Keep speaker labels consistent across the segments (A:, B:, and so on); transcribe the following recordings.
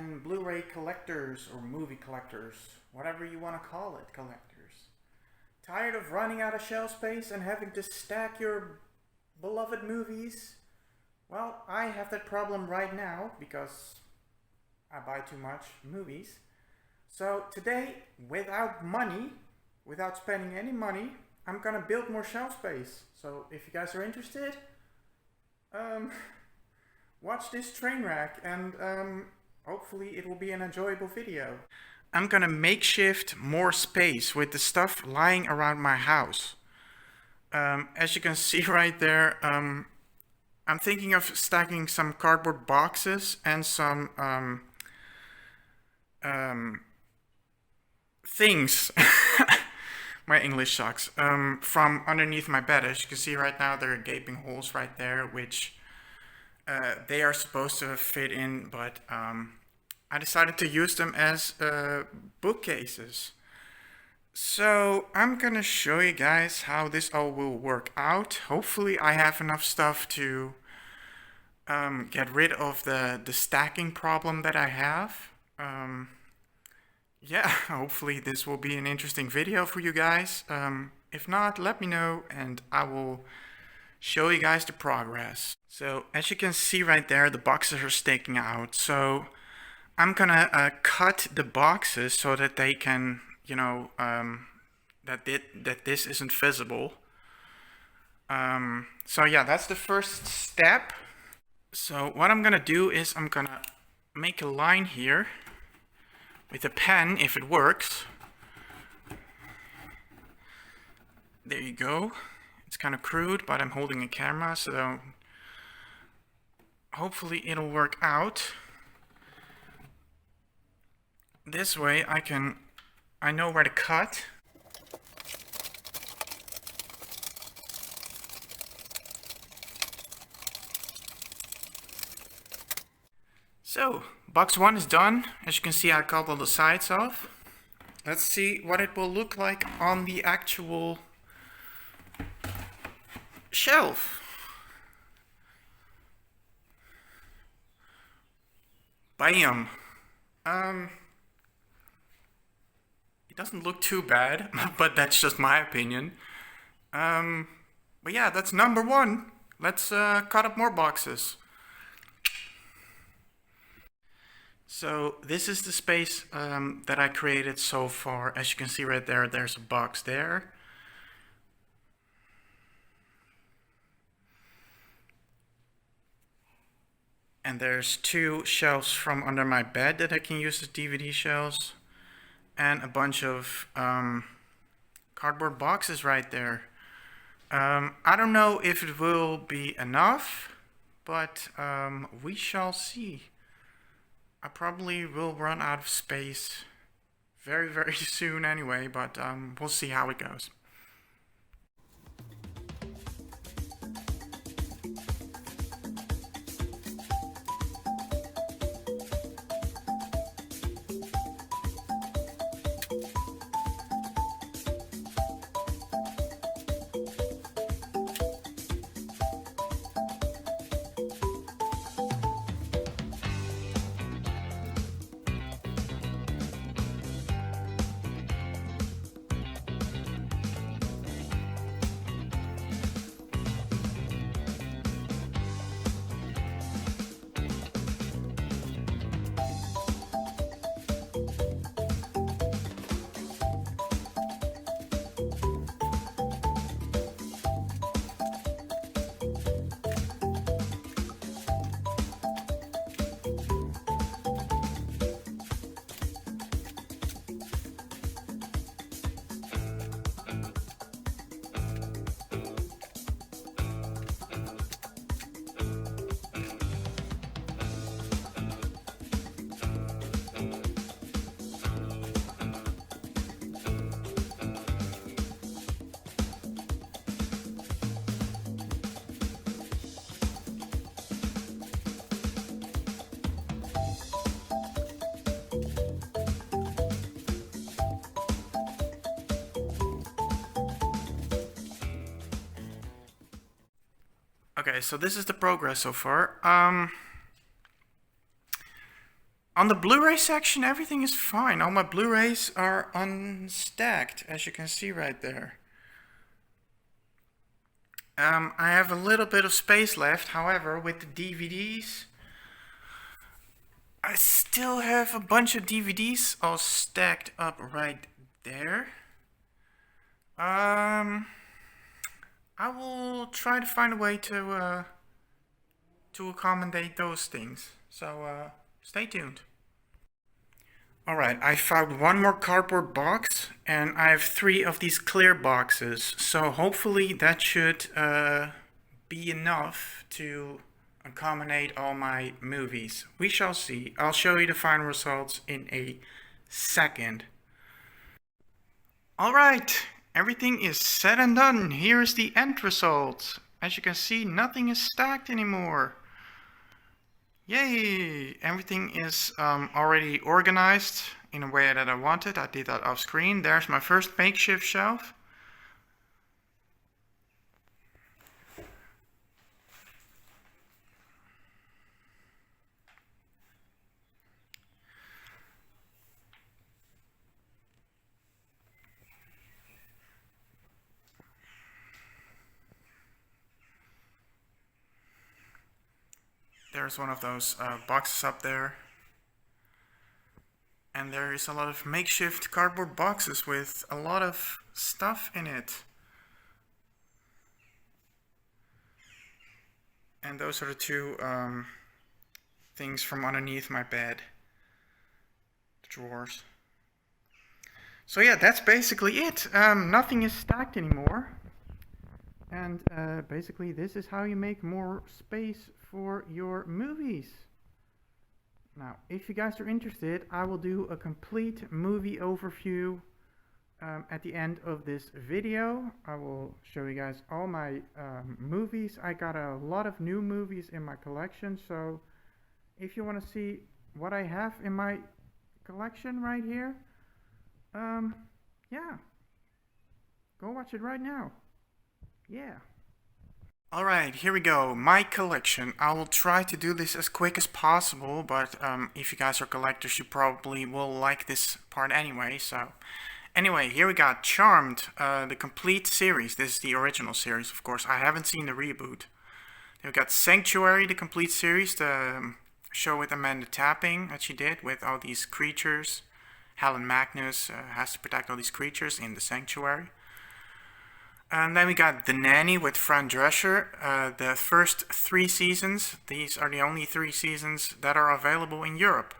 A: and Blu-ray collectors or movie collectors, whatever you want to call it, collectors. Tired of running out of shelf space and having to stack your beloved movies? Well, I have that problem right now because I buy too much movies. So today, without spending any money, I'm gonna build more shelf space. So if you guys are interested, watch this train wreck and hopefully it will be an enjoyable video. I'm gonna makeshift more space with the stuff lying around my house. As you can see right there, I'm thinking of stacking some cardboard boxes and some things. My English sucks. From underneath my bed. As you can see right now, there are gaping holes right there, which they are supposed to fit in, but I decided to use them as bookcases. So I'm gonna show you guys how this all will work out. Hopefully I have enough stuff to get rid of the stacking problem that I have. Yeah, hopefully this will be an interesting video for you guys. If not, let me know and I will show you guys the progress. So as you can see right there, the boxes are sticking out. So I'm gonna cut the boxes so that they can, you know, that this isn't visible. So yeah, that's the first step. So what I'm gonna do is I'm gonna make a line here with a pen if it works. There you go. It's kind of crude, but I'm holding a camera, so hopefully it'll work out. This way I know where to cut. So, box 1 is done. As you can see, I cut all the sides off. Let's see what it will look like on the actual shelf. Bam! It doesn't look too bad, but that's just my opinion. But yeah, that's number 1. Let's cut up more boxes. So this is the space that I created so far. As you can see right there, there's a box there. And there's 2 shelves from under my bed that I can use as DVD shelves. And a bunch of cardboard boxes right there. I don't know if it will be enough, but we shall see. I probably will run out of space very, very soon anyway, but we'll see how it goes. Okay, so this is the progress so far. On the Blu-ray section, everything is fine. All my Blu-rays are unstacked, as you can see right there. I have a little bit of space left. However, with the DVDs, I still have a bunch of DVDs all stacked up right there. I will try to find a way to accommodate those things. So stay tuned. Alright, I found one more cardboard box and I have 3 of these clear boxes. So hopefully that should be enough to accommodate all my movies. We shall see. I'll show you the final results in a second. Alright, everything is said and done. Here's the end result. As you can see, nothing is stacked anymore. Yay! Everything is already organized in a way that I wanted. I did that off screen. There's my first makeshift shelf. There's one of those boxes up there. And there is a lot of makeshift cardboard boxes with a lot of stuff in it. And those are the 2 things from underneath my bed. The drawers. So yeah, that's basically it. Nothing is stacked anymore. And basically this is how you make more space for your movies. Now, if you guys are interested, I will do a complete movie overview at the end of this video. I will show you guys all my movies. I got a lot of new movies in my collection, so if you want to see what I have in my collection right here, yeah, go watch it right now. Yeah. Alright, here we go. My collection. I will try to do this as quick as possible, but if you guys are collectors, you probably will like this part anyway. So, anyway, here we got Charmed, the complete series. This is the original series, of course. I haven't seen the reboot. Then we got Sanctuary, the complete series, the show with Amanda Tapping that she did with all these creatures. Helen Magnus has to protect all these creatures in the Sanctuary. And then we got The Nanny with Fran Drescher, the first 3 seasons. These are the only 3 seasons that are available in Europe.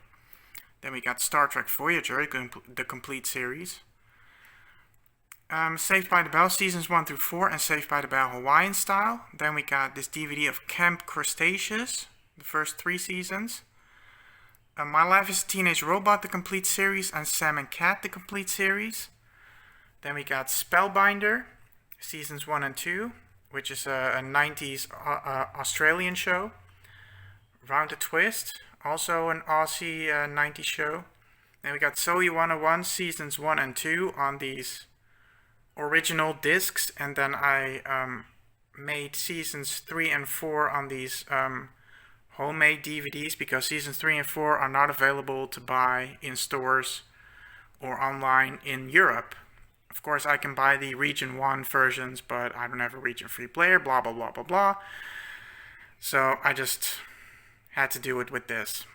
A: Then we got Star Trek Voyager, the complete series. Saved by the Bell seasons 1 through 4 and Saved by the Bell Hawaiian Style. Then we got this DVD of Camp Cretaceous, the first 3 seasons. My Life as a Teenage Robot, the complete series, and Sam and Cat, the complete series. Then we got Spellbinder, seasons 1 and 2, which is a 90s Australian show. Round a Twist, also an Aussie 90s show. Then we got Zoe 101, seasons 1 and 2 on these original discs, and then I made seasons 3 and 4 on these homemade DVDs, because seasons 3 and 4 are not available to buy in stores or online in Europe. Of course, I can buy the Region 1 versions, but I don't have a Region 3 player, blah, blah, blah, blah, blah. So I just had to do it with this.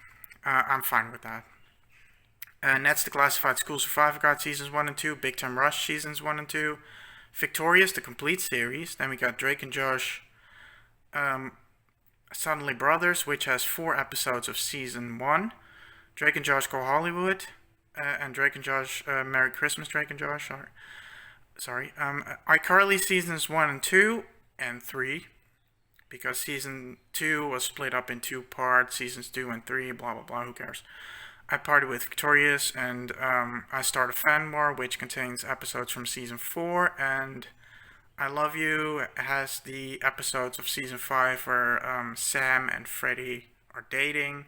A: I'm fine with that. That's the Classified School Survivor Guide Seasons 1 and 2, Big Time Rush Seasons 1 and 2, Victorious, the complete series. Then we got Drake and Josh Suddenly Brothers, which has 4 episodes of Season 1. Drake and Josh Go Hollywood. And Drake and Josh, Merry Christmas, Drake and Josh. Sorry. iCarly seasons 1 and 2 and 3, because season 2 was split up in 2 parts. Seasons 2 and 3, blah blah blah. Who cares? I Party with Victorious, and I Start a Fan War, which contains episodes from season 4, and I Love You has the episodes of season 5 where Sam and Freddie are dating.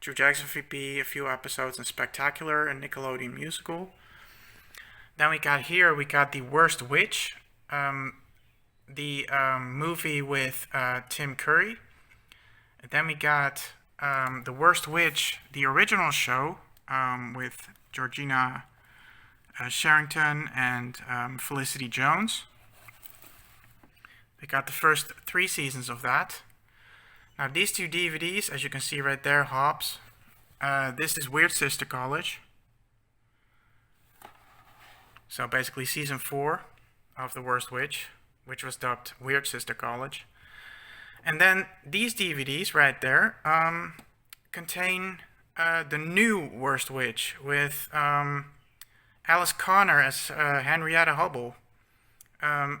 A: Drew Jackson VP, a few episodes in Spectacular, a Nickelodeon musical. Then we got The Worst Witch, the movie with Tim Curry. And then we got The Worst Witch, the original show, with Georgina Sherrington and Felicity Jones. They got the first 3 seasons of that. Now these 2 DVDs, as you can see right there, Hobbs. This is Weird Sister College. So basically season 4 of The Worst Witch, which was dubbed Weird Sister College. And then these DVDs right there contain the new Worst Witch with Alice Connor as Henrietta Hubble.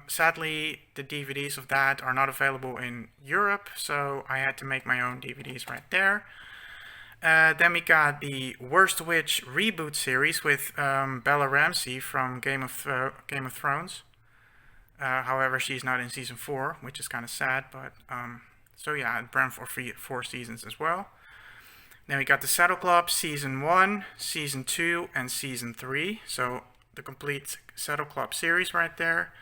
A: Sadly, the DVDs of that are not available in Europe, so I had to make my own DVDs right there. Then we got the Worst Witch reboot series with Bella Ramsey from Game of Thrones. However, she's not in season 4, which is kind of sad, but so yeah, it ran for 4 seasons as well. Then we got the Saddle Club season 1, season 2, and season 3. So the complete Saddle Club series right there.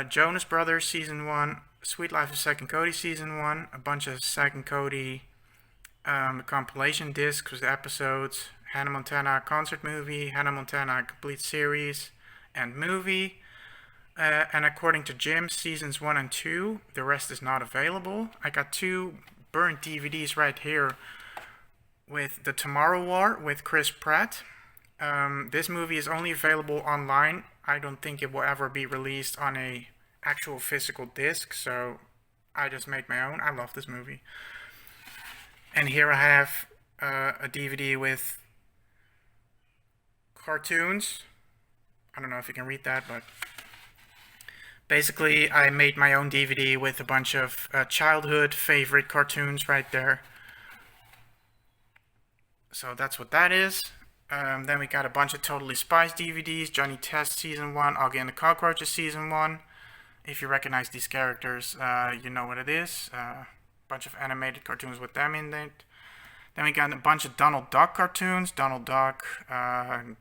A: Jonas Brothers season 1, Sweet Life of Zack and Cody season 1, a bunch of Zack and Cody compilation discs with episodes, Hannah Montana concert movie, Hannah Montana complete series and movie. And according to Jim, seasons 1 and 2, the rest is not available. I got 2 burnt DVDs right here with The Tomorrow War with Chris Pratt. This movie is only available online. I don't think it will ever be released on a actual physical disc, so I just made my own. I love this movie. And here I have a DVD with cartoons. I don't know if you can read that, but basically I made my own DVD with a bunch of childhood favorite cartoons right there. So that's what that is. Then we got a bunch of Totally Spies DVDs, Johnny Test Season 1, Augie and the Cockroaches Season 1. If you recognize these characters, you know what it is. Bunch of animated cartoons with them in it. Then we got a bunch of Donald Duck cartoons, Donald Duck,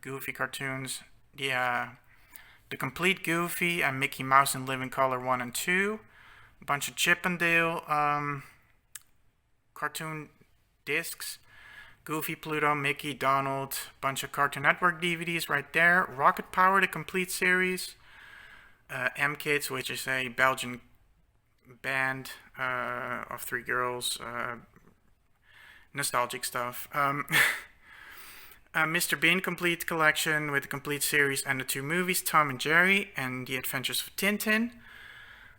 A: Goofy cartoons. The complete Goofy and Mickey Mouse in Living Color 1 and 2. A bunch of Chip and Dale cartoon discs. Goofy, Pluto, Mickey, Donald, bunch of Cartoon Network DVDs right there. Rocket Power, the complete series. M-Kids, which is a Belgian band of 3 girls. Nostalgic stuff. Mr. Bean complete collection with the complete series and the 2 movies, Tom and Jerry and The Adventures of Tintin.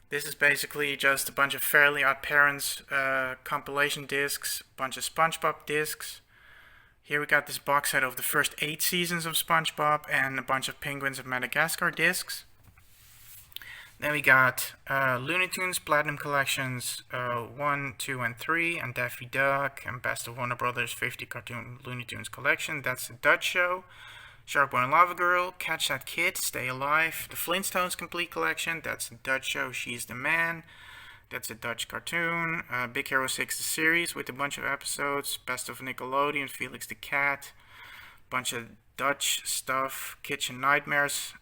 A: This is basically just a bunch of Fairly Odd Parents compilation discs, a bunch of SpongeBob discs. Here we got this box set of the first 8 seasons of SpongeBob and a bunch of Penguins of Madagascar discs. Then we got Looney Tunes Platinum Collections 1, 2, and 3, and Daffy Duck, and Best of Warner Brothers 50 Cartoon Looney Tunes Collection. That's the Dutch Show. Shark Boy and Lava Girl, Catch That Kid, Stay Alive. The Flintstones Complete Collection. That's the Dutch Show, She's the Man. That's a Dutch cartoon. Big Hero 6 the series with a bunch of episodes. Best of Nickelodeon, Felix the Cat. Bunch of Dutch stuff. Kitchen Nightmares.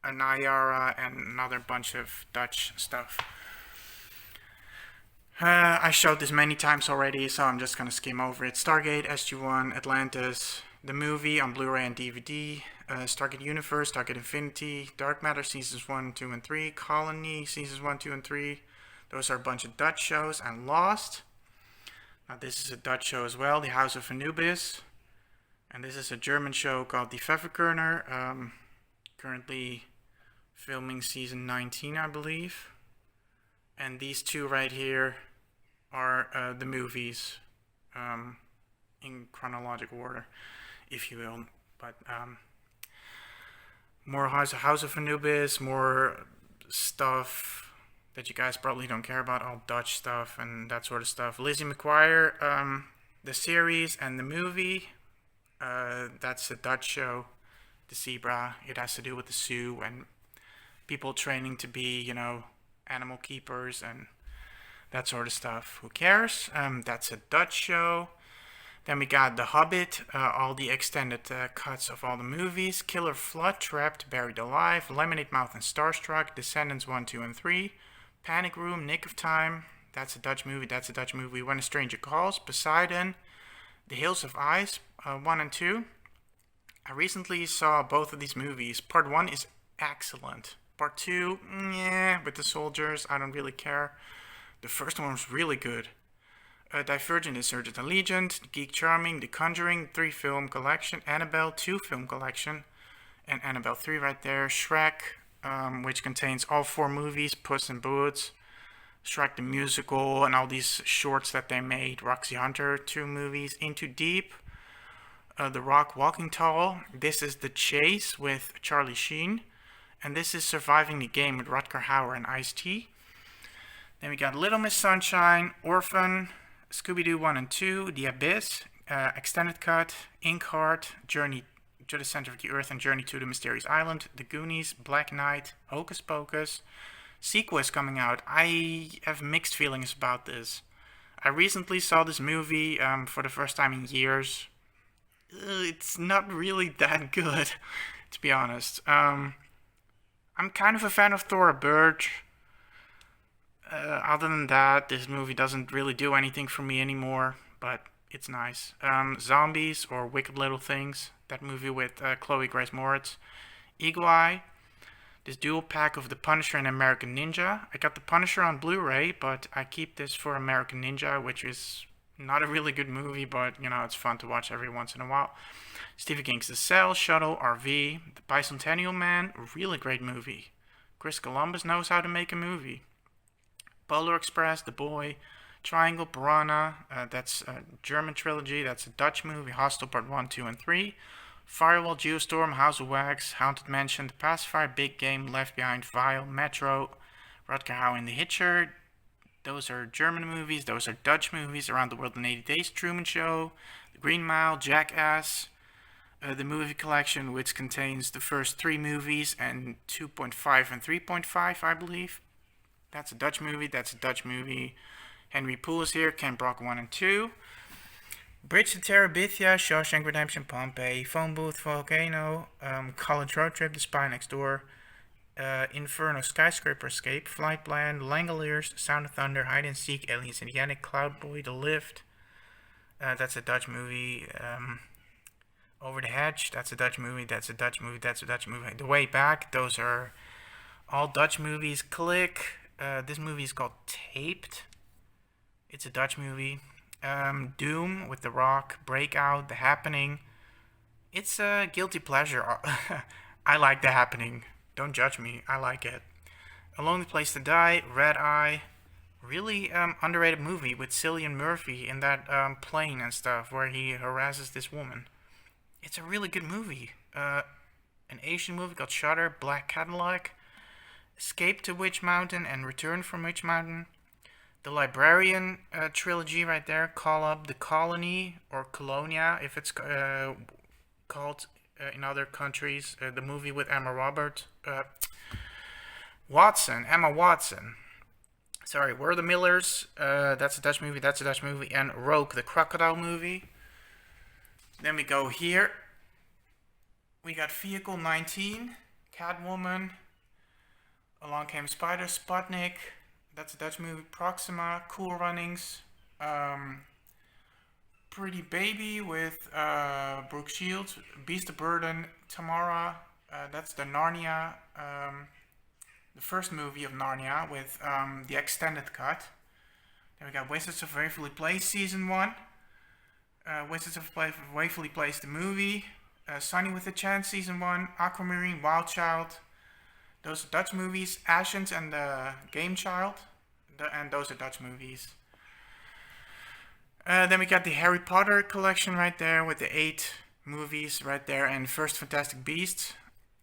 A: Anayara, and another bunch of Dutch stuff. I showed this many times already, so I'm just gonna skim over it. Stargate, SG-1, Atlantis, the movie on Blu-ray and DVD, Stargate Universe, Stargate Infinity, Dark Matter Seasons 1, 2, and 3, Colony Seasons 1, 2, and 3. Those are a bunch of Dutch shows, and Lost. Now this is a Dutch show as well, The House of Anubis. And this is a German show called Die Pfefferkörner. Currently filming season 19, I believe. And these 2 right here are the movies in chronological order, if you will. But more House of Anubis, more stuff that you guys probably don't care about, all Dutch stuff and that sort of stuff. Lizzie McGuire, the series and the movie, that's a Dutch show. The Zebra, it has to do with the zoo and people training to be, animal keepers and that sort of stuff. Who cares? That's a Dutch show. Then we got The Hobbit, all the extended cuts of all the movies. Killer Flood, Trapped, Buried Alive, Lemonade Mouth and Starstruck, Descendants 1, 2, and 3, Panic Room, Nick of Time, That's a Dutch movie. That's a Dutch movie. When a Stranger Calls, Poseidon, The Hills of Ice, 1 and 2. I recently saw both of these movies. Part 1 is excellent. Part 2, yeah, with the soldiers, I don't really care. The first one was really good. Divergent, Insurgent, Allegiant, Geek Charming, The Conjuring, 3-film collection, Annabelle, 2-film collection, and Annabelle 3 right there. Shrek, which contains all 4 movies, Puss in Boots, Shrek the Musical, and all these shorts that they made. Roxy Hunter, 2 movies. Into Deep, The Rock, Walking Tall. This is The Chase with Charlie Sheen. And this is Surviving the Game with Rutger Hauer and Ice-T. Then we got Little Miss Sunshine, Orphan, Scooby-Doo 1 and 2, The Abyss, Extended Cut, Inkheart, Journey to the Center of the Earth and Journey to the Mysterious Island, The Goonies, Black Knight, Hocus Pocus. Sequel is coming out. I have mixed feelings about this. I recently saw this movie for the first time in years. It's not really that good, to be honest. I'm kind of a fan of Thora Birch. Other than that, this movie doesn't really do anything for me anymore, but it's nice. Zombies or Wicked Little Things, that movie with Chloe Grace Moretz. Eagle Eye, this dual pack of The Punisher and American Ninja. I got The Punisher on Blu-ray, but I keep this for American Ninja, which is not a really good movie, but it's fun to watch every once in a while. Stephen King's The Cell, Shuttle, RV, The Bicentennial Man, really great movie. Chris Columbus knows how to make a movie. Polar Express, The Boy, Triangle, Piranha, that's a German trilogy, that's a Dutch movie, Hostel Part 1, 2, and 3. Firewall, Geostorm, House of Wax, Haunted Mansion, The Pacifier, Big Game, Left Behind, Vile, Metro, Rutger Hauer and The Hitcher. Those are German movies. Those are Dutch movies. Around the World in 80 Days, Truman Show, The Green Mile, Jackass, the movie collection, which contains the first 3 movies and 2.5 and 3.5, I believe. That's a Dutch movie. That's a Dutch movie. Henry Poole is here. Ken Brock 1 and 2. Bridge to Terabithia, Shawshank Redemption, Pompeii, Phone Booth, Volcano, College Road Trip, The Spy Next Door, Inferno, Skyscraper Escape, Flight Plan, Langoliers, Sound of Thunder, Hide and Seek, Aliens in the Attic, Cloud Boy, The Lift. That's a Dutch movie. Over the Hedge, that's a Dutch movie. That's a Dutch movie. That's a Dutch movie. The Way Back, those are all Dutch movies. Click. This movie is called Taped. It's a Dutch movie. Doom with The Rock, Breakout, The Happening. It's a guilty pleasure. I like The Happening. Don't judge me. I like it. A Lonely Place to Die, Red Eye. Really underrated movie with Cillian Murphy in that plane and stuff where he harasses this woman. It's a really good movie. An Asian movie called Shutter, Black Cadillac. Escape to Witch Mountain and Return from Witch Mountain. The Librarian trilogy right there. Call Up the Colony or Colonia if it's called in other countries. The movie with Emma Watson. Sorry, We're the Millers. That's a Dutch movie. That's a Dutch movie. And Rogue, the crocodile movie. Then we go here. We got Vehicle 19, Catwoman. Along Came Spider, Sputnik. That's a Dutch movie. Proxima, Cool Runnings. Pretty Baby with Brooke Shields. Beast of Burden, Tamara. That's the Narnia. The first movie of Narnia with the extended cut. Then we got Wizards of Waverly Place Season 1. Wizards of Waverly Place the movie. Sunny with a Chance Season 1. Aquamarine, Wild Child. Those are Dutch movies. Ashens and the Game Child. And those are Dutch movies. Then we got the Harry Potter collection right there with the 8 movies right there. And First Fantastic Beasts.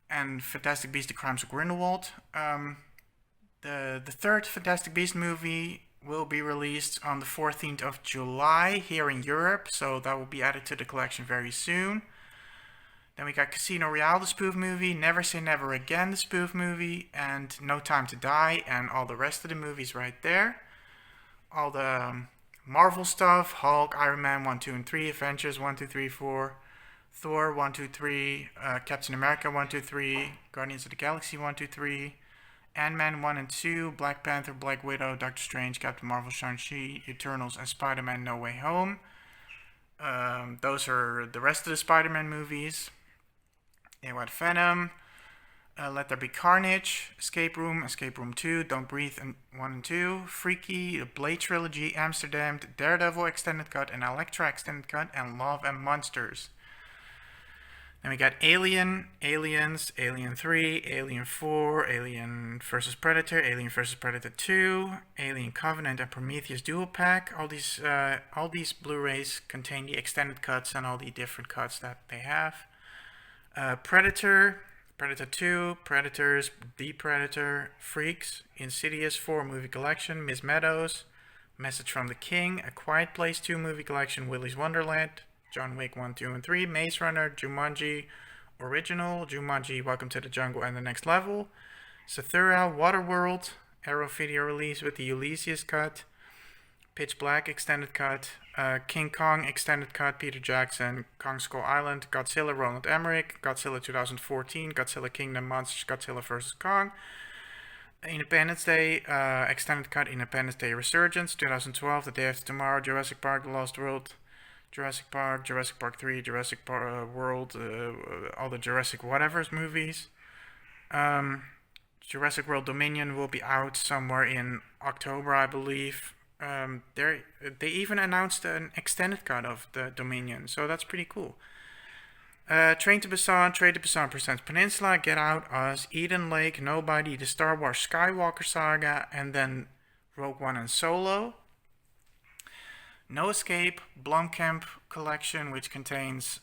A: And Fantastic Beasts, The Crimes of Grindelwald. The third Fantastic Beasts movie will be released on the 14th of July here in Europe. So that will be added to the collection very soon. Then we got Casino Royale, the spoof movie, Never Say Never Again, the spoof movie, and No Time to Die, and all the rest of the movies right there. All the Marvel stuff, Hulk, Iron Man 1, 2, and 3, Avengers 1, 2, 3, 4, Thor 1, 2, 3, Captain America 1, 2, 3, Guardians of the Galaxy 1, 2, 3, Ant-Man 1 and 2, Black Panther, Black Widow, Doctor Strange, Captain Marvel, Shang-Chi, Eternals, and Spider-Man No Way Home. Those are the rest of the Spider-Man movies. And what Venom, Let There Be Carnage, Escape Room, Escape Room 2, Don't Breathe, and 1 and 2, Freaky, the Blade Trilogy, Amsterdam, Daredevil Extended Cut, and Elektra Extended Cut, and Love and Monsters. Then we got Alien, Aliens, Alien 3, Alien 4, Alien vs. Predator, Alien vs. Predator 2, Alien Covenant, and Prometheus Dual Pack. All these Blu-rays contain the extended cuts and all the different cuts that they have. Predator, Predator 2, Predators, The Predator, Freaks, Insidious 4 movie collection, Miss Meadows, Message from the King, A Quiet Place 2 movie collection, Willy's Wonderland, John Wick 1, 2, and 3, Maze Runner, Jumanji Original, Jumanji Welcome to the Jungle and the Next Level, Zathura, Waterworld, Arrow video release with the Ulysses cut, Pitch Black extended cut, King Kong extended cut, Peter Jackson, Kong Skull Island, Godzilla, Roland Emmerich, Godzilla 2014, Godzilla Kingdom Monsters, Godzilla vs. Kong, Independence Day, extended cut, Independence Day Resurgence, 2012, The Day After Tomorrow, Jurassic Park, The Lost World, Jurassic Park 3, Jurassic Park, World, all the Jurassic whatevers movies. Jurassic World Dominion will be out somewhere in October, I believe. They even announced an extended cut of the Dominion, so that's pretty cool. Train to Busan presents Peninsula, Get Out, Us, Eden Lake, Nobody, the Star Wars Skywalker Saga, and then Rogue One and Solo. No Escape, Blomkamp Collection, which contains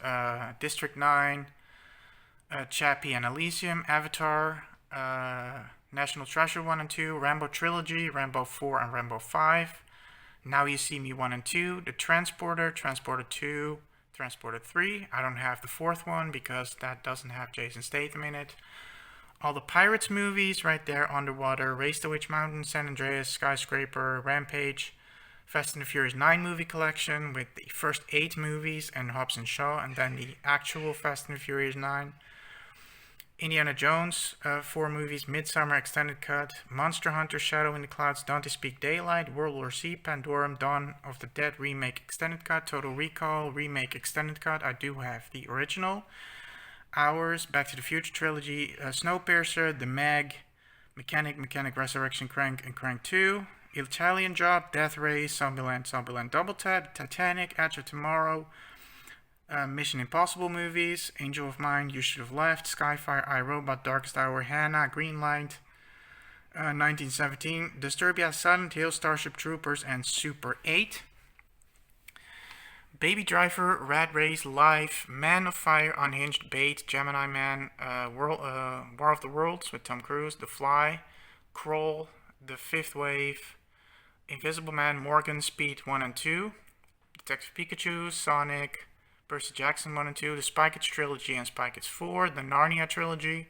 A: District 9, Chappie and Elysium, Avatar, National Treasure 1 and 2, Rambo Trilogy, Rambo 4 and Rambo 5, Now You See Me 1 and 2, The Transporter, Transporter 2, Transporter 3. I don't have the fourth one because that doesn't have Jason Statham in it. All the Pirates movies right there, Underwater, Race to Witch Mountain, San Andreas, Skyscraper, Rampage, Fast and the Furious 9 movie collection with the first 8 movies and Hobbs and Shaw, and then the actual Fast and the Furious 9. Indiana Jones, 4 movies, Midsummer extended cut, Monster Hunter, Shadow in the Clouds, Dante Speak Daylight, World War Z, Pandorum, Dawn of the Dead remake extended cut, Total Recall remake extended cut. I do have the original. Hours, Back to the Future trilogy, Snowpiercer, The Meg, Mechanic, Resurrection, Crank, and Crank 2. Italian Job, Death Race, Zombieland Double Tap, Titanic, Edge of Tomorrow, Mission Impossible movies, Angel of Mine, You Should Have Left, Skyfire, iRobot, Darkest Hour, Hannah, Greenlight, 1917, Disturbia, Silent Hill, Starship Troopers, and Super 8. Baby Driver, Rat Race, Life, Man of Fire, Unhinged, Bait, Gemini Man, War of the Worlds with Tom Cruise, The Fly, Crawl, The Fifth Wave, Invisible Man, Morgan, Speed 1 and 2, Detective Pikachu, Sonic, Percy Jackson 1 and 2, the Spy Kids trilogy and Spy Kids 4, the Narnia trilogy.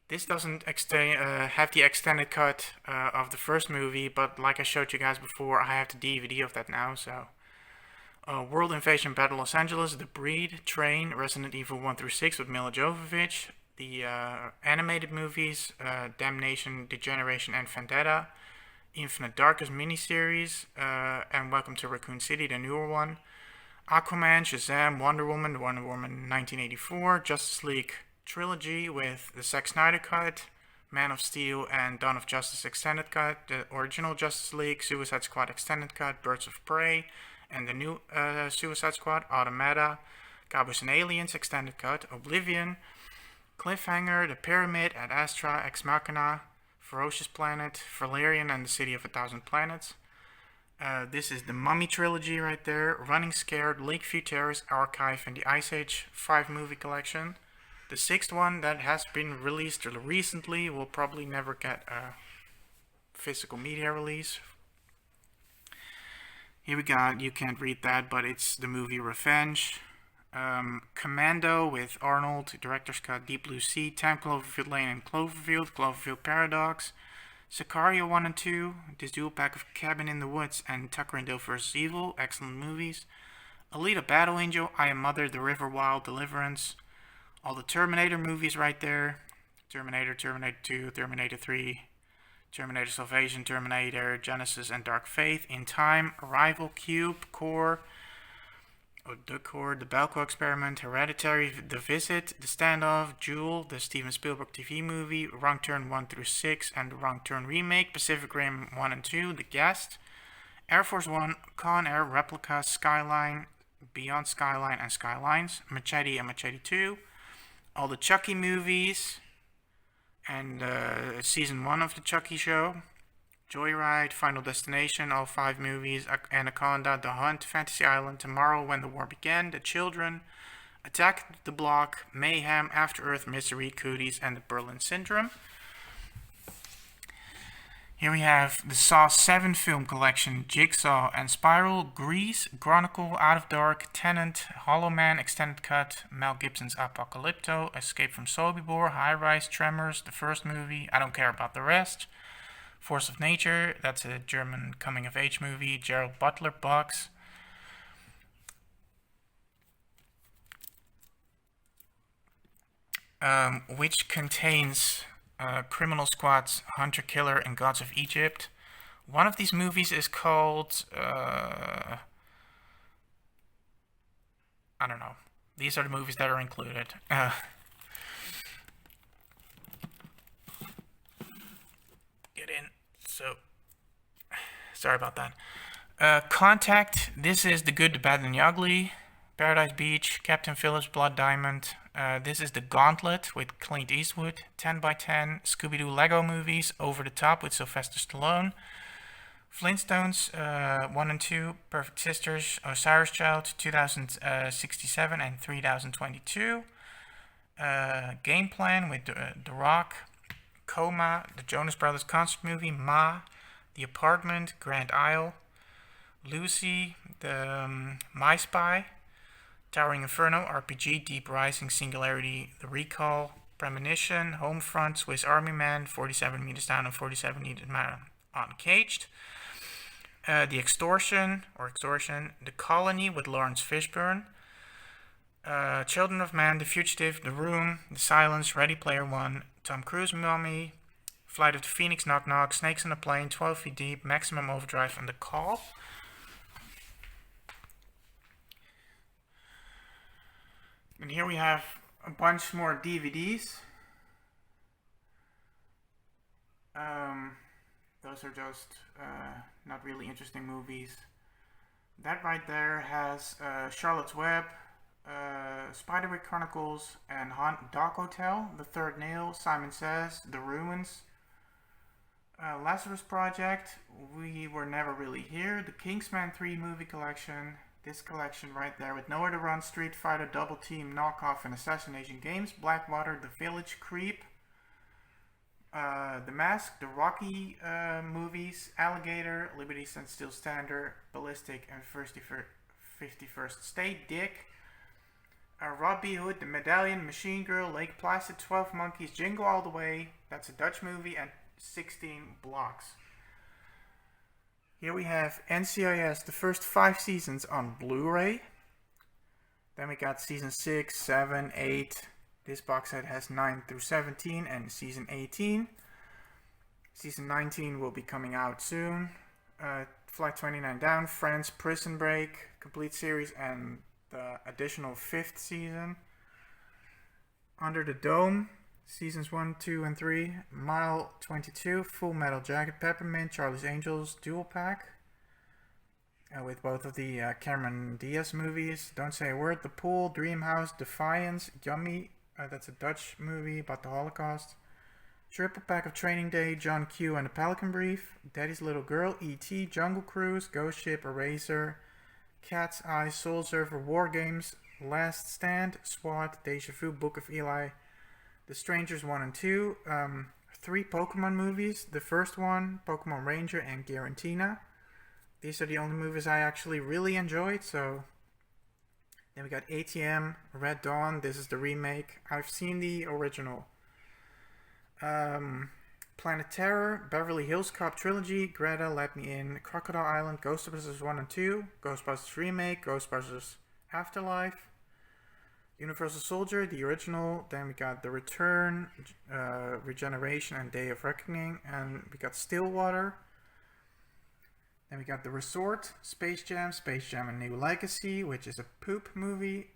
A: This doesn't have the extended cut of the first movie, but like I showed you guys before, I have the DVD of that now, so. World Invasion Battle Los Angeles, The Breed, Train, Resident Evil 1 through 6 with Mila Jovovich, the animated movies, Damnation, Degeneration, and Vendetta, Infinite Darkness miniseries, and Welcome to Raccoon City, the newer one, Aquaman, Shazam, Wonder Woman 1984, Justice League trilogy with the Zack Snyder cut, Man of Steel, and Dawn of Justice extended cut, the original Justice League, Suicide Squad extended cut, Birds of Prey, and the new Suicide Squad, Automata, Cowboys and Aliens extended cut, Oblivion, Cliffhanger, The Pyramid, Ad Astra, Ex Machina, Ferocious Planet, Valerian and the City of a Thousand Planets. This is the Mummy trilogy right there, Running Scared, Lakeview Terrace, Archive, and the Ice Age 5 movie collection. The 6th one that has been released recently will probably never get a physical media release. Here we got, you can't read that, but it's the movie Revenge. Commando with Arnold, Director's Cut, Deep Blue Sea, 10 Cloverfield Lane and Cloverfield Paradox, Sicario 1 and 2, this dual pack of Cabin in the Woods and Tucker and Dale vs. Evil, excellent movies, Alita Battle Angel, I Am Mother, The River Wild, Deliverance, all the Terminator movies right there, Terminator, Terminator 2, Terminator 3, Terminator Salvation, Terminator Genesis, and Dark Fate, In Time, Arrival, Cube, Core, The Core, The Belko Experiment, Hereditary, The Visit, The Standoff, Jewel, the Steven Spielberg TV movie, Wrong Turn 1 through 6, and the Wrong Turn remake, Pacific Rim 1 and 2, The Guest, Air Force One, Con Air, Replica, Skyline, Beyond Skyline and Skylines, Machete and Machete 2, all the Chucky movies, and season 1 of the Chucky show, Joyride, Final Destination, all 5 movies, Anaconda, The Hunt, Fantasy Island, Tomorrow When the War Began, The Children, Attack the Block, Mayhem, After Earth, Misery, Cooties, and The Berlin Syndrome. Here we have the Saw 7 film collection, Jigsaw and Spiral, Grease, Chronicle, Out of Dark, Tenant, Hollow Man, Extended Cut, Mel Gibson's Apocalypto, Escape from Sobibor, High Rise, Tremors, the first movie, I Don't Care About the Rest, Force of Nature, that's a German coming-of-age movie, Gerald Butler, Bugs, which contains Criminal Squad's Hunter Killer and Gods of Egypt. One of these movies is called, I don't know. These are the movies that are included. Get in. So, sorry about that. Contact. This is The Good, the Bad, and the Ugly. Paradise Beach, Captain Phillips, Blood Diamond. This is The Gauntlet with Clint Eastwood. 10 by 10. Scooby-Doo Lego Movies. Over the Top with Sylvester Stallone. Flintstones 1 and 2. Perfect Sisters. Osiris Child 2067 and 3022. Game Plan with The Rock. Coma, the Jonas Brothers concert movie. Ma, The Apartment, Grand Isle. Lucy, the My Spy. Towering Inferno, RPG, Deep Rising, Singularity, The Recall, Premonition, Homefront, Swiss Army Man, 47 Meters Down and 47 Meters Man Uncaged. The Extortion, The Colony with Lawrence Fishburne. Children of Man, The Fugitive, The Room, The Silence, Ready Player One, Tom Cruise Mummy, Flight of the Phoenix, Knock Knock, Snakes on a Plane, 12 Feet Deep, Maximum Overdrive, and The Call. And here we have a bunch more DVDs. Those are just not really interesting movies. That right there has Charlotte's Web, Spiderwick Chronicles, and Dog Hotel, The Third Nail, Simon Says, The Ruins, Lazarus Project, We Were Never Really Here, the Kingsman 3 movie collection, this collection right there with Nowhere to Run, Street Fighter, Double Team, Knockoff, and Assassination Games, Blackwater, The Village, Creep, The Mask, the Rocky movies, Alligator, Liberty and Still Standard, Ballistic, and 51st State, Dick, Robbie Hood, The Medallion, Machine Girl, Lake Placid, 12 Monkeys, Jingle All the Way, that's a Dutch movie, and 16 Blocks. Here we have NCIS, the first 5 seasons on Blu-ray. Then we got season 6, 7, 8. This box set has 9 through 17 and season 18. Season 19 will be coming out soon. Flight 29 Down, Friends, Prison Break, complete series, and the additional 5th season. Under the Dome, seasons 1, 2, and 3. Mile 22, Full Metal Jacket, Peppermint, Charlie's Angels, Dual Pack. With both of the Cameron Diaz movies. Don't Say a Word, The Pool, Dream House, Defiance, Yummy, that's a Dutch movie about the Holocaust. Triple Pack of Training Day, John Q and the Pelican Brief, Daddy's Little Girl, E.T., Jungle Cruise, Ghost Ship, Eraser, Cat's Eye, Soul Surfer, War Games, Last Stand, SWAT, Deja Vu, Book of Eli, The Strangers 1 and 2, 3 Pokemon movies. The first one, Pokemon Ranger and Garantina. These are the only movies I actually really enjoyed, so... Then we got ATM, Red Dawn, this is the remake. I've seen the original. Planet Terror, Beverly Hills Cop Trilogy, Greta, Let Me In, Crocodile Island, Ghostbusters 1 and 2, Ghostbusters Remake, Ghostbusters Afterlife, Universal Soldier, the original. Then we got The Return, Regeneration, and Day of Reckoning. And we got Stillwater. Then we got The Resort, Space Jam, and New Legacy, which is a poop movie.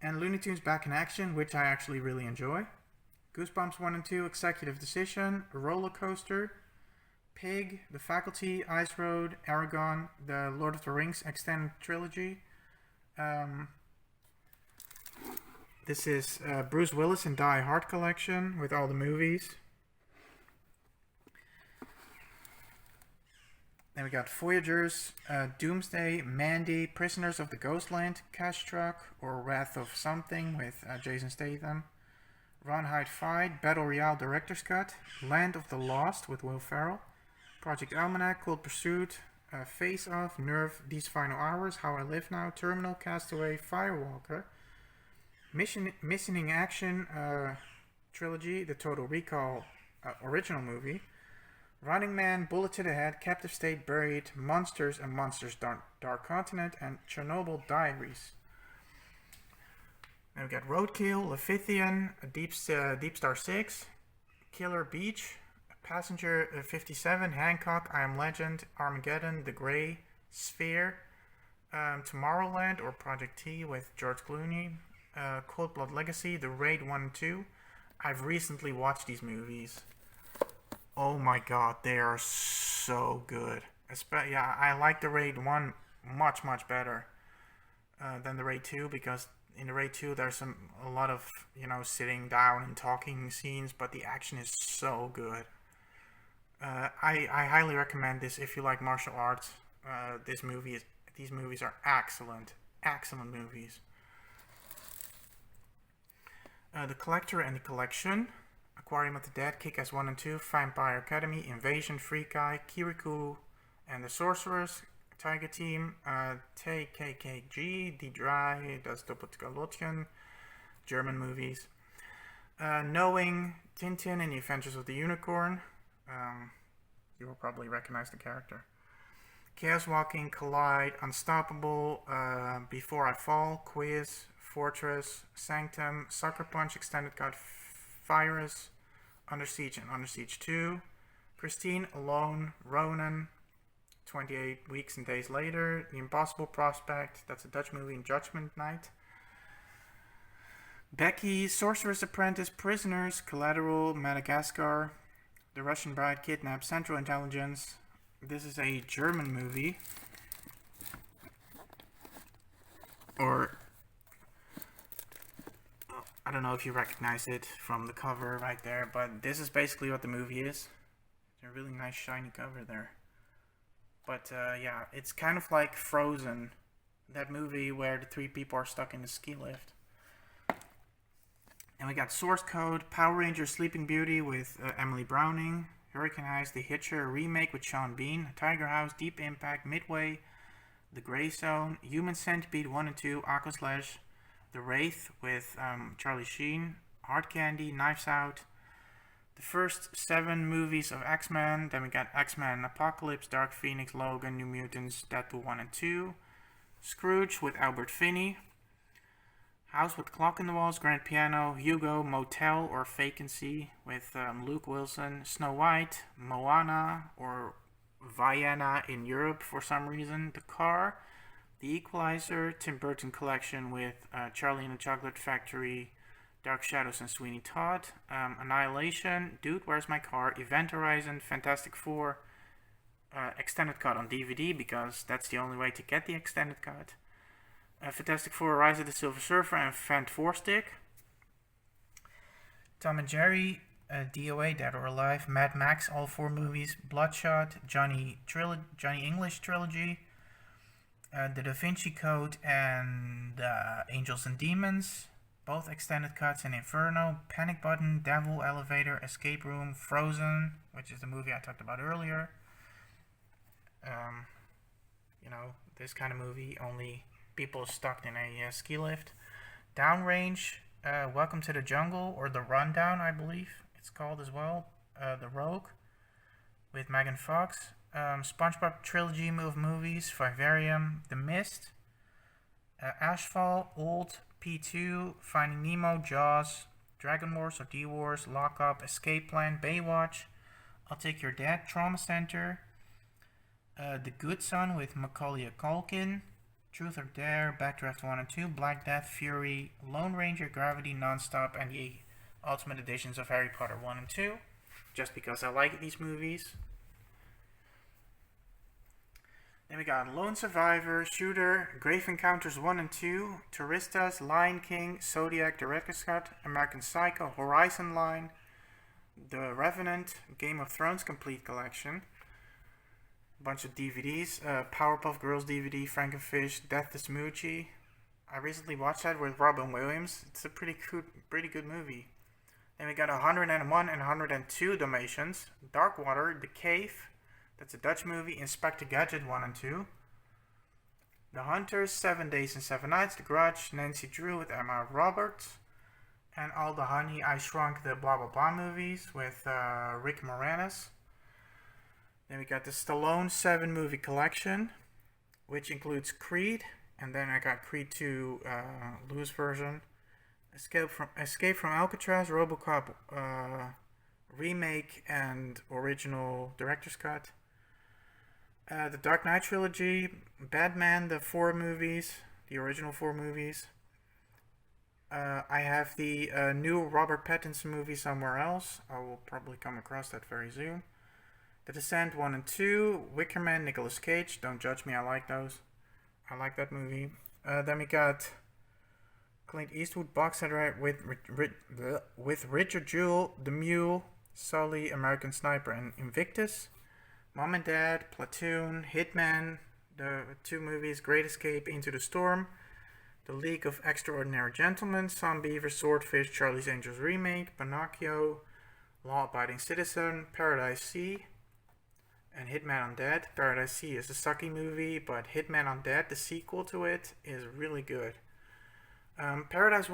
A: And Looney Tunes Back in Action, which I actually really enjoy. Goosebumps 1 and 2, Executive Decision, Roller Coaster, Pig, The Faculty, Ice Road, Aragon, the Lord of the Rings Extended Trilogy. This is Bruce Willis and Die Hard collection with all the movies. Then we got Voyagers, Doomsday, Mandy, Prisoners of the Ghostland, Cash Truck, or Wrath of Something with Jason Statham. Run, Hide, Fight, Battle Royale Director's Cut, Land of the Lost with Will Ferrell, Project Almanac, Cold Pursuit, Face Off, Nerve, These Final Hours, How I Live Now, Terminal, Castaway, Firewalker, Missing Action Trilogy, the Total Recall original movie, Running Man, Bullet to the Head, Captive State, Buried, Monsters and Monsters Dark Continent, and Chernobyl Diaries. Then we got Roadkill, Leviathan, Deep Star 6, Killer Beach, Passenger 57, Hancock, I Am Legend, Armageddon, The Grey, Sphere, Tomorrowland or Project T with George Clooney, Cold Blood Legacy, The Raid 1 and 2. I've recently watched these movies. Oh my god, they are so good. Yeah, I like The Raid 1 much better than The Raid 2, because in The Raid 2 there's a lot of, sitting down and talking scenes, but the action is so good. I highly recommend this if you like martial arts. These movies are excellent movies. The Collector and the Collection, Aquarium of the Dead, Kick-Ass 1 and 2, Vampire Academy, Invasion, Free Guy, Kirikou and the Sorcerers, Tiger Team, TKKG, Die Drei, Das Doppelgalottchen, German movies. Knowing, Tintin and the Adventures of the Unicorn. You will probably recognize the character. Chaos Walking, Collide, Unstoppable, Before I Fall, Quiz, Fortress, Sanctum, Sucker Punch, Extended Cut, Virus, Under Siege and Under Siege 2, Christine, Alone, Ronan, 28 Weeks and Days Later, The Impossible Prospect, that's a Dutch movie, and Judgment Night. Becky, Sorcerer's Apprentice, Prisoners, Collateral, Madagascar, The Russian Bride, Kidnapped, Central Intelligence. This is a German movie. Or, I don't know if you recognize it from the cover right there, but this is basically what the movie is. It's a really nice shiny cover there. But yeah, it's kind of like Frozen, that movie where the three people are stuck in the ski lift. And we got Source Code, Power Rangers Sleeping Beauty with Emily Browning, Hurricane Eyes, The Hitcher, remake with Sean Bean, Tiger House, Deep Impact, Midway, The Grey Zone, Human Centipede 1 and 2, Aquaslash, The Wraith with Charlie Sheen, Hard Candy, Knives Out, the first 7 movies of X-Men. Then we got X-Men Apocalypse, Dark Phoenix, Logan, New Mutants, Deadpool 1 and 2, Scrooge with Albert Finney, House with Clock in the Walls, Grand Piano, Hugo, Motel or Vacancy with Luke Wilson, Snow White, Moana or Vienna in Europe for some reason, The Car, The Equalizer, Tim Burton Collection with Charlie and the Chocolate Factory, Dark Shadows and Sweeney Todd, Annihilation, Dude, Where's My Car, Event Horizon, Fantastic Four, Extended Cut on DVD, because that's the only way to get the Extended Cut, Fantastic Four, Rise of the Silver Surfer, and Fant 4-Stick, Tom and Jerry, DOA, Dead or Alive, Mad Max, all 4 movies, Bloodshot, Johnny English Trilogy, The Da Vinci Code, and Angels and Demons, both extended cuts, and Inferno, Panic Button, Devil, Elevator, Escape Room, Frozen, which is the movie I talked about earlier. This kind of movie, only people stuck in a ski lift. Downrange, Welcome to the Jungle, or The Rundown, I believe it's called as well. The Rogue, with Megan Fox. SpongeBob Trilogy of movies, Vivarium, The Mist, Ashfall, Old, P2, Finding Nemo, Jaws, Dragon Wars or D-Wars, Lock Up, Escape Plan, Baywatch, I'll Take Your Dad, Trauma Center, The Good Son with Macaulay Culkin, Truth or Dare, Backdraft 1 and 2, Black Death, Fury, Lone Ranger, Gravity, Nonstop, and the Ultimate Editions of Harry Potter 1 and 2, just because I like these movies. Then we got Lone Survivor, Shooter, Grave Encounters 1 and 2, Touristas, Lion King, Zodiac, Director's Cut, American Psycho, Horizon Line, The Revenant, Game of Thrones Complete Collection, a bunch of DVDs, Powerpuff Girls DVD, Frankenfish, Death to Smoochie. I recently watched that with Robin Williams. It's a pretty good movie. Then we got 101 and 102 Dalmatians, Dark Water, The Cave, that's a Dutch movie, Inspector Gadget 1 and 2. The Hunters, 7 Days and 7 Nights, The Grudge, Nancy Drew with Emma Roberts. And All the Honey, I Shrunk the Blah Blah Blah movies with Rick Moranis. Then we got the Stallone 7 movie collection, which includes Creed. And then I got Creed 2 Lewis version. Escape from Alcatraz, RoboCop remake and original director's cut. The Dark Knight trilogy, Batman, the 4 movies, the original 4 movies. I have the new Robert Pattinson movie somewhere else. I will probably come across that very soon. The Descent 1 and 2, Wicker Man, Nicolas Cage. Don't judge me, I like those. I like that movie. Then we got Clint Eastwood box set with Richard Jewell, The Mule, Sully, American Sniper, and Invictus. Mom and Dad, Platoon, Hitman, the 2 movies, Great Escape, Into the Storm, The League of Extraordinary Gentlemen, Sam Beaver, Swordfish, Charlie's Angels remake, Pinocchio, Law Abiding Citizen, Paradise Sea, and Hitman Undead. Paradise Sea is a sucky movie, but Hitman Undead, the sequel to it, is really good. Paradise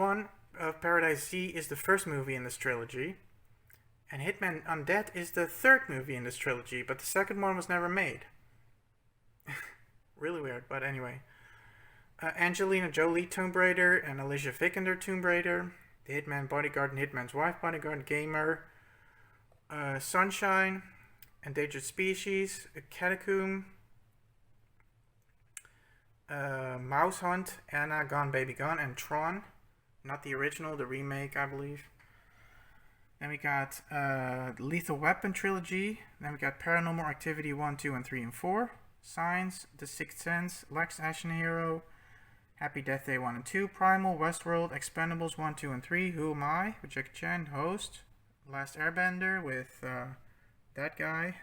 A: Sea is the first movie in this trilogy, and Hitman Undead is the 3rd movie in this trilogy, but the 2nd one was never made. Really weird, but anyway. Angelina Jolie Tomb Raider and Alicia Vikander Tomb Raider, The Hitman Bodyguard and Hitman's Wife Bodyguard, Gamer, Sunshine, Endangered Species, Catacomb, Mouse Hunt, Anna, Gone Baby Gone, and Tron. Not the original, the remake, I believe. Then we got Lethal Weapon trilogy. Then we got Paranormal Activity 1, 2, and 3, and 4. Signs, The Sixth Sense, Lex Action Hero, Happy Death Day 1 and 2, Primal, Westworld, Expendables 1, 2, and 3, Who Am I? With Jackie Chan, Host, Last Airbender with that guy.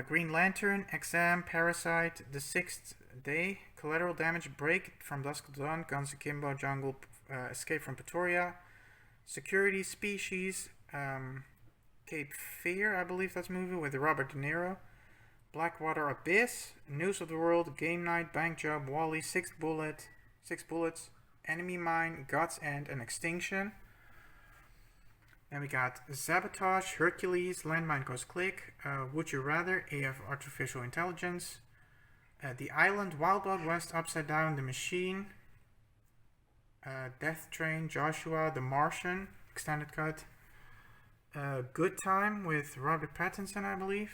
A: Green Lantern, Exam, Parasite, The Sixth Day, Collateral Damage, Break, From Dusk Till Dawn, Guns Akimbo, Jungle, Escape from Pretoria, Security, Species, Cape Fear, I believe that's a movie with Robert De Niro, Blackwater Abyss, News of the World, Game Night, Bank Job, Wall-E, Six Bullets, Enemy Mine, God's End, and Extinction. Then we got Sabotage, Hercules, Landmine Goes Click, Would You Rather, AF Artificial Intelligence, The Island, Wild Wild West, Upside Down, The Machine, Death Train, Joshua, The Martian, extended cut, Good Time with Robert Pattinson, I believe,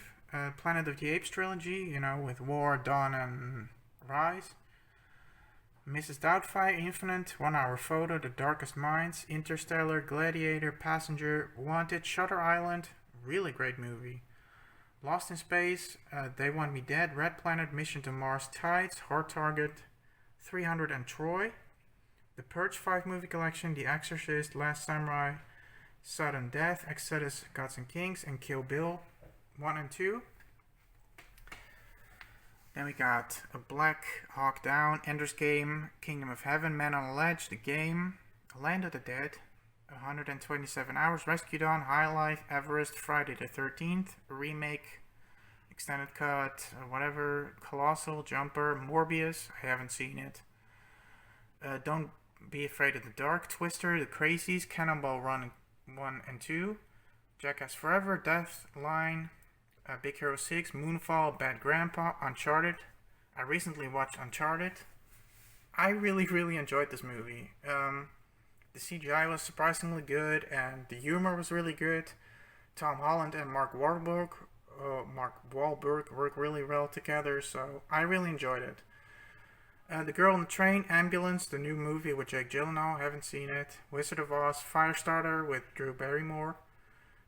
A: Planet of the Apes trilogy, with War, Dawn, and Rise, Mrs. Doubtfire, Infinite, 1 Hour Photo, The Darkest Minds, Interstellar, Gladiator, Passenger, Wanted, Shutter Island, really great movie, Lost in Space, They Want Me Dead, Red Planet, Mission to Mars, Tides, Hard Target, 300, and Troy, The Purge 5 movie collection, The Exorcist, Last Samurai, Sudden Death, Exodus, Gods and Kings, and Kill Bill 1 and 2. Then we got a Black Hawk Down, Ender's Game, Kingdom of Heaven, Man on a Ledge, The Game, Land of the Dead, 127 Hours, Rescue Dawn, High Life, Everest, Friday the 13th, remake, extended cut, whatever, Colossal, Jumper, Morbius, I haven't seen it. Don't Be Afraid of the Dark, Twister, The Crazies, Cannonball Run 1 and 2, Jackass Forever, Death Line, Big Hero 6, Moonfall, Bad Grandpa, Uncharted. I recently watched Uncharted. I really enjoyed this movie. The CGI was surprisingly good, and the humor was really good. Tom Holland and Mark Wahlberg work really well together, so I really enjoyed it. The Girl on the Train, Ambulance, the new movie with Jake Gyllenhaal, haven't seen it. Wizard of Oz, Firestarter with Drew Barrymore.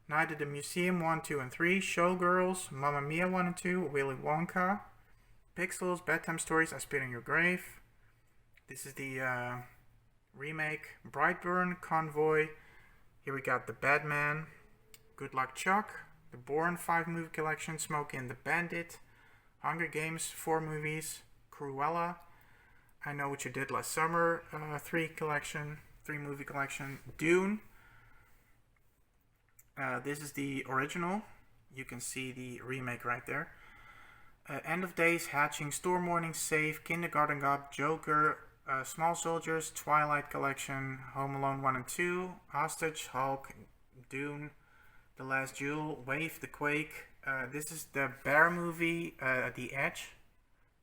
A: Night at the Museum 1, 2, and 3, Showgirls, Mamma Mia 1 and 2, Willy Wonka, Pixels, Bedtime Stories, I Spit on Your Grave. This is the remake. Brightburn, Convoy. Here we got The Batman, Good Luck Chuck, The Bourne 5 movie collection, Smokey and the Bandit, Hunger Games 4 movies, Cruella, I Know What You Did Last Summer 3 movie collection, Dune. This is the original. You can see the remake right there. End of Days, Hatching, Storm Warning, Safe, Kindergarten Cop, Joker, Small Soldiers, Twilight Collection, Home Alone 1 and 2, Hostage, Hulk, Dune, The Last Duel, Wave, The Quake. This is the bear movie, The Edge,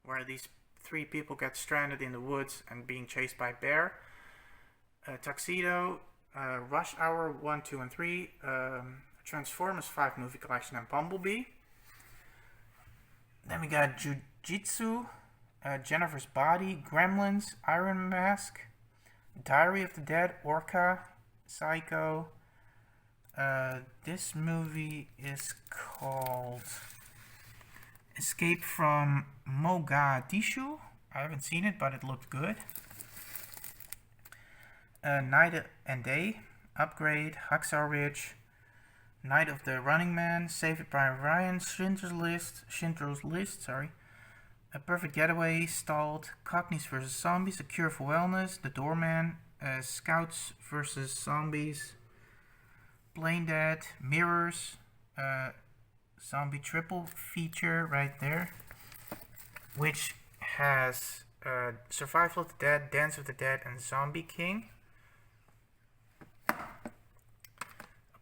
A: where these 3 people get stranded in the woods and being chased by a bear. Tuxedo, Rush Hour 1, 2, and 3, Transformers 5 movie collection, and Bumblebee. Then we got Jiu-Jitsu, Jennifer's Body, Gremlins, Iron Mask, Diary of the Dead, Orca, Psycho. This movie is called Escape from Mogadishu. I haven't seen it, but it looked good. Night and Day, Upgrade, Hacksaw Ridge, Night of the Running Man, Save It Private Ryan, Schindler's List, A Perfect Getaway, Stalled, Cockneys vs. Zombies, A Cure for Wellness, The Doorman, Scouts vs. Zombies, Plain Dead, Mirrors, Zombie triple feature right there, which has Survival of the Dead, Dance of the Dead, and Zombie King.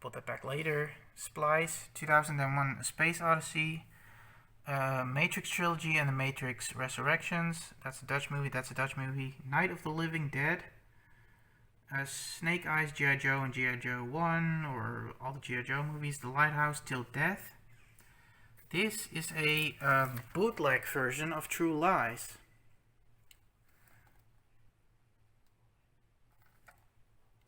A: I'll put that back later. Splice, 2001 A Space Odyssey, Matrix Trilogy and the Matrix Resurrections. That's a Dutch movie. Night of the Living Dead, Snake Eyes, G.I. Joe and G.I. Joe 1, or all the G.I. Joe movies. The Lighthouse, Till Death. This is a bootleg version of True Lies.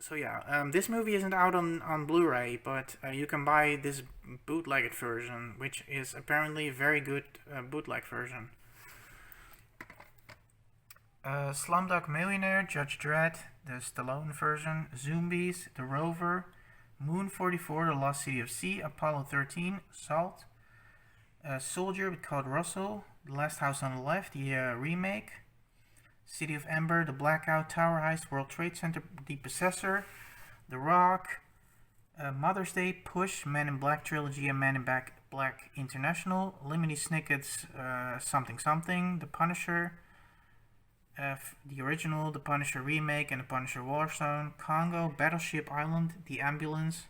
A: So yeah, this movie isn't out on Blu-ray, but you can buy this bootlegged version, which is apparently a very good bootleg version. Slumdog Millionaire, Judge Dredd, the Stallone version, Zombies, The Rover, Moon 44, The Lost City of C, Apollo 13, Salt, Soldier with Claude Russell, The Last House on the Left, the remake, City of Ember, The Blackout, Tower Heist, World Trade Center, The Possessor, The Rock, Mother's Day, Push, Men in Black Trilogy, and Men in Black International, Lemony Snicket's Something, The Punisher, the original, The Punisher remake, and The Punisher Warzone, Congo, Battleship Island, The Ambulance,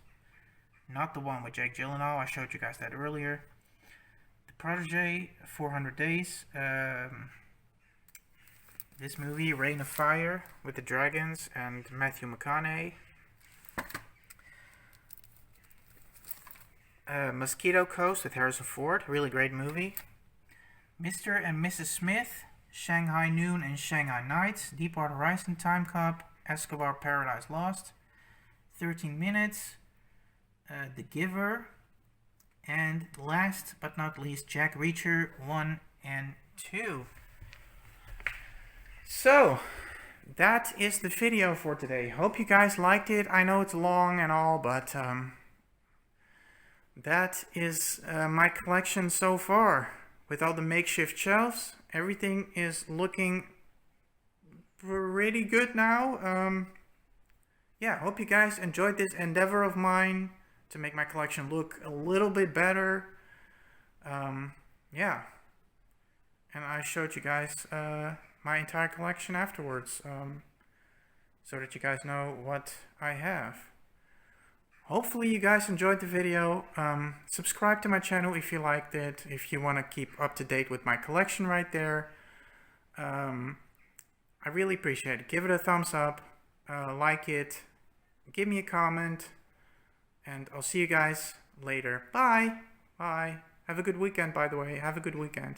A: not the one with Jake Gyllenhaal, I showed you guys that earlier, The Protege, 400 Days, this movie, Reign of Fire, with the Dragons and Matthew McConaughey. Mosquito Coast with Harrison Ford, really great movie. Mr. and Mrs. Smith, Shanghai Noon and Shanghai Nights, Deepwater Horizon, Time Cop, Escobar Paradise Lost, 13 Minutes, The Giver, and last but not least, Jack Reacher 1 and 2. So, that is the video for today. Hope you guys liked it. I know it's long and all, but that is my collection so far. With all the makeshift shelves, everything is looking pretty good now. Yeah, hope you guys enjoyed this endeavor of mine to make my collection look a little bit better. Yeah, and I showed you guys my entire collection afterwards, so that you guys know what I have. Hopefully you guys enjoyed the video. Subscribe to my channel if you liked it, if you want to keep up to date with my collection right there. I really appreciate it. Give it a thumbs up, like it, give me a comment, and I'll see you guys later. Bye. Bye. Have a good weekend, by the way. Have a good weekend.